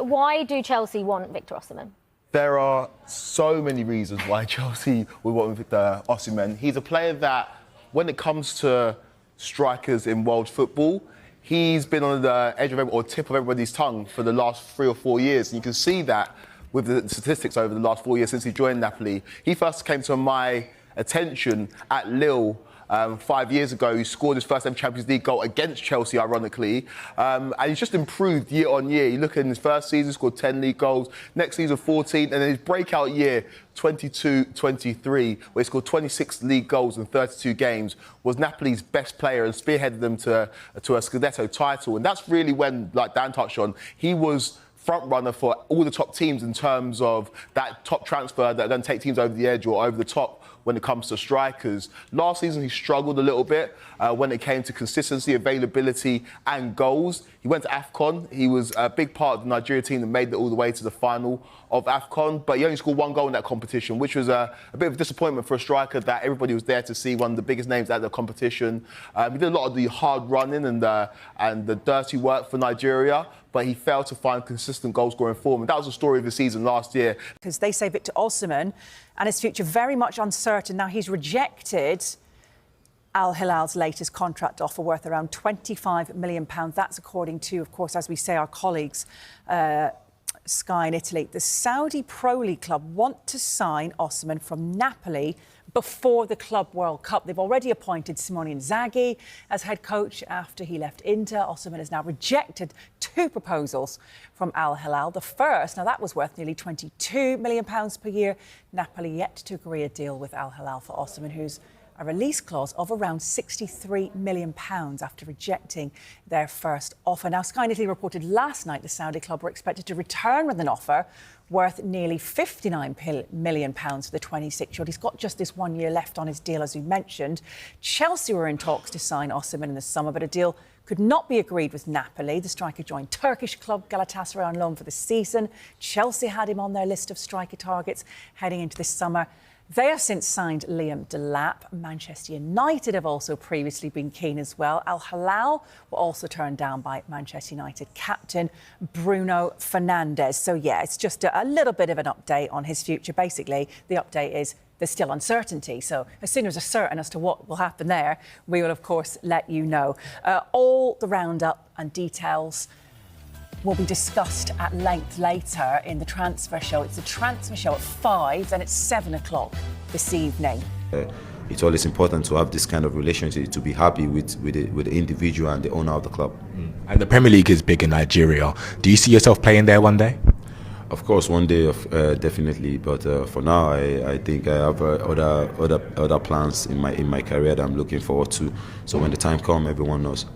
why do Chelsea want Victor Osimhen? There are so many reasons why Chelsea would want Victor Osimhen. He's a player that, when it comes to strikers in world football, he's been on the edge of or tip of everybody's tongue for the last 3 or 4 years. And you can see that with the statistics over the last 4 years since he joined Napoli. He first came to my attention at Lille 5 years ago. He scored his first ever Champions League goal against Chelsea, ironically. And he's just improved year on year. You look at his first season, scored 10 league goals. Next season, 14. And then his breakout year, 22-23, where he scored 26 league goals in 32 games, was Napoli's best player and spearheaded them to a Scudetto title. And that's really when, like Dan touched on, he was front runner for all the top teams in terms of that top transfer that then take teams over the edge or over the top when it comes to strikers. Last season, he struggled a little bit when it came to consistency, availability and goals. He went to AFCON. He was a big part of the Nigeria team that made it all the way to the final of AFCON, but he only scored 1 goal in that competition, which was a bit of a disappointment for a striker that everybody was there to see, one of the biggest names at the competition. He did a lot of the hard running and the dirty work for Nigeria, but he failed to find consistent goal-scoring form. And that was the story of the season last year. Because they say Victor Osimhen and his future very much uncertain. Now, he's rejected Al Hilal's latest contract offer worth around £25 million. That's according to, of course, as we say, our colleagues, Sky in Italy. The Saudi Pro League club want to sign Osimhen from Napoli before the Club World Cup. They've already appointed Simone Inzaghi as head coach after he left Inter. Osimhen has now rejected 2 proposals from Al Hilal. The first, now that was worth nearly £22 million per year. Napoli yet to agree a deal with Al Hilal for Osimhen, who's a release clause of around £63 million after rejecting their first offer. Now, Sky in Italy reported last night the Saudi club were expected to return with an offer worth nearly £59 million for the 26-year-old. He's got just this 1 year left on his deal, as we mentioned. Chelsea were in talks to sign Osimhen in the summer, but a deal could not be agreed with Napoli. The striker joined Turkish club Galatasaray on loan for the season. Chelsea had him on their list of striker targets heading into this summer. They have since signed Liam Delap. Manchester United have also previously been keen as well. Al Hilal were also turned down by Manchester United captain Bruno Fernandes. So, yeah, it's just a little bit of an update on his future. Basically, the update is there's still uncertainty. So as soon as we're certain as to what will happen there, we will, of course, let you know. All the roundup and details will be discussed at length later in the transfer show. It's a transfer show at 5, then it's 7 o'clock this evening. It's always important to have this kind of relationship, to be happy with the individual and the owner of the club. And the Premier League is big in Nigeria. Do you see yourself playing there one day? Of course, one day, definitely. But for now, I think I have other plans in my career that I'm looking forward to. So when the time comes, everyone knows.